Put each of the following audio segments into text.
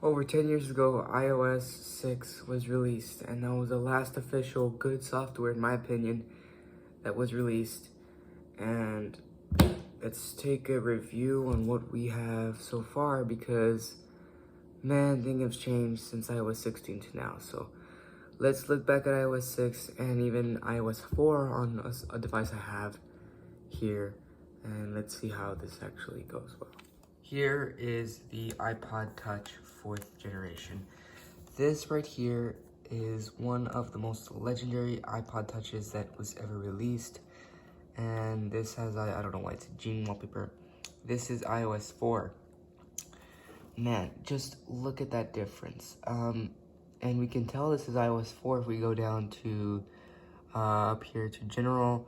Over 10 years ago, iOS 6 was released, and that was the last official good software, in my opinion, that was released. And let's take a review on what we have so far, because, man, things have changed since iOS 16 to now. So let's look back at iOS 6 and even iOS 4 on a device I have here, and let's see how this actually goes well. Here is the iPod Touch 4th generation. This right here is one of the most legendary iPod Touches that was ever released. And this has, I don't know why it's a jean wallpaper. This is iOS 4. Man, just look at that difference. And we can tell this is iOS 4 if we go down to, up here to General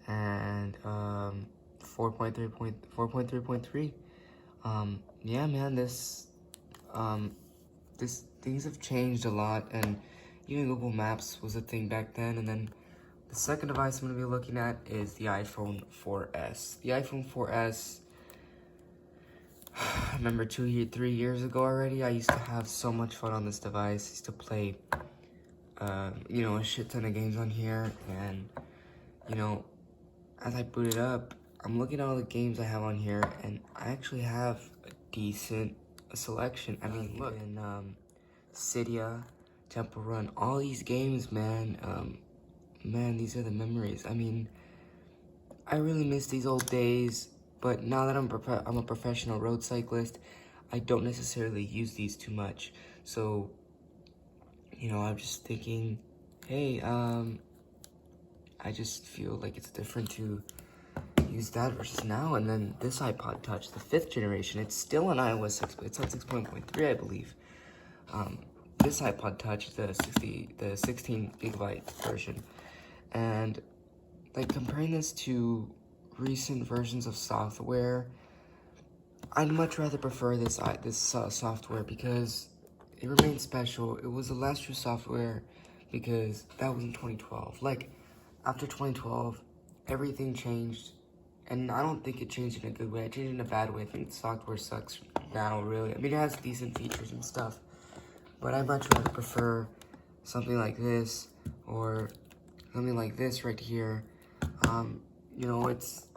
and 4.3.3. Yeah, man, this things have changed a lot, and even Google Maps was a thing back then. And then the second device I'm going to be looking at is the iPhone 4S. The iPhone 4S, I remember 3 years ago already, I used to have so much fun on this device. I used to play, a shit ton of games on here, and, as I boot it up, I'm looking at all the games I have on here, and I actually have a decent selection. I mean, look, in Cydia, Temple Run, all these games, man, man, these are the memories. I mean, I really miss these old days, but now that I'm a professional road cyclist, I don't necessarily use these too much. So, I'm just thinking, hey, I just feel like it's different to use that versus now. And then this iPod Touch, the 5th generation, it's still on iOS 6, but it's on 6.3, I believe. This iPod Touch, the 16 gigabyte version, and like comparing this to recent versions of software, I'd much rather prefer this software because it remains special. It was the last true software because that was in 2012. Like, after 2012, everything changed, and I don't think it changed in a good way. It changed in a bad way. I think the software sucks now, really. I mean, it has decent features and stuff, but I'd much rather prefer something like this or something like this right here. I just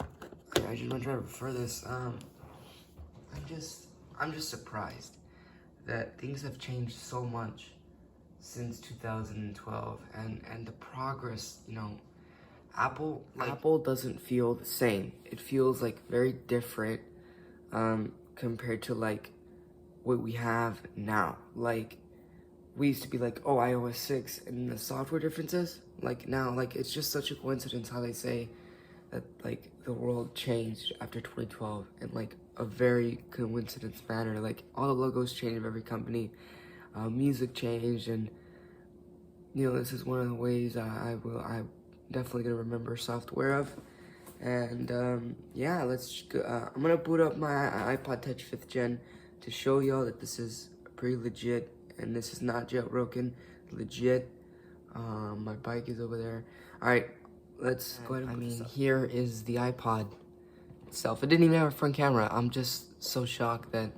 much rather prefer this. I'm just surprised that things have changed so much since 2012, and the progress, Apple doesn't feel the same. It feels like very different compared to like what we have now. Like, we used to be like, oh, iOS 6 and the software differences. Like, now, like, it's just such a coincidence how they say that, like, the world changed after 2012 in, like, a very coincidence manner. Like, all the logos changed of every company, music changed, and, this is one of the ways I'm definitely gonna remember software of. And, yeah, let's go. I'm gonna boot up my iPod Touch 5th gen to show y'all that this is pretty legit, and this is not jailbroken, legit. My bike is over there. All right, let's go ahead and here is the iPod itself. It didn't even have a front camera. I'm just so shocked that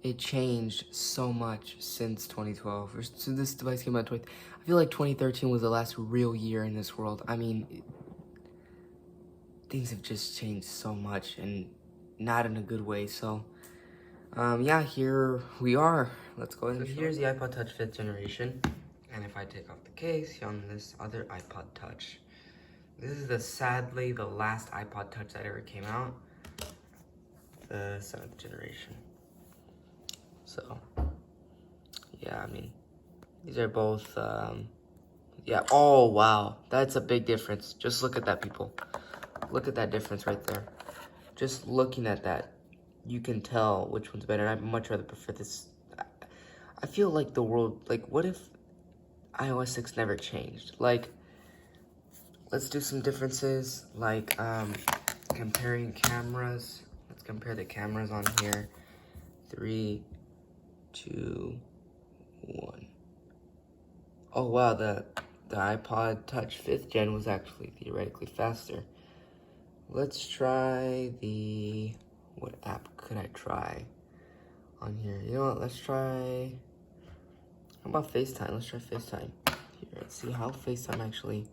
it changed so much since 2012. So this device came out I feel like 2013 was the last real year in this world. I mean, things have just changed so much, and not in a good way. So, yeah, here we are. Let's go ahead and here's the iPod Touch 5th generation. And if I take off the case, you're on this other iPod Touch. This is sadly the last iPod Touch that ever came out. The 7th generation. So, yeah, I mean, these are both, yeah, oh, wow. That's a big difference. Just look at that, people. Look at that difference right there. Just looking at that, you can tell which one's better. I'd much rather prefer this. I feel like the world, like, what if iOS 6 never changed? Like, let's do some differences, like, comparing cameras. Let's compare the cameras on here. 3, 2, 1. Oh, wow, the iPod Touch 5th gen was actually theoretically faster. Let's try what app could I try? on here. You know what? Let's try. How about FaceTime? Let's try FaceTime. Here, let's see how FaceTime actually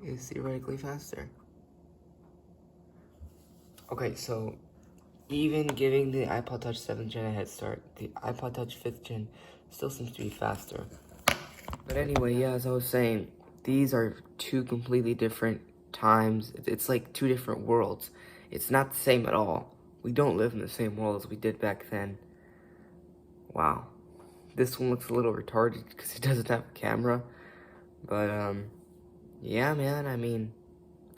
is theoretically faster. Okay, so even giving the iPod Touch 7th Gen a head start, the iPod Touch 5th Gen still seems to be faster. But anyway, yeah, as I was saying, these are two completely different times. It's like two different worlds. It's not the same at all. We don't live in the same world as we did back then. Wow. This one looks a little retarded because it doesn't have a camera. But, yeah, man, I mean,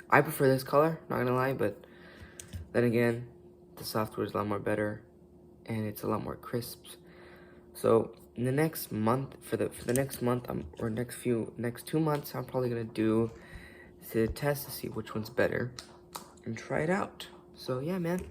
I prefer this color, not gonna lie, but then again, the software is a lot more better, and it's a lot more crisp. So in the next month, for the next month, or next 2 months, I'm probably gonna do the test to see which one's better and try it out. So yeah, man.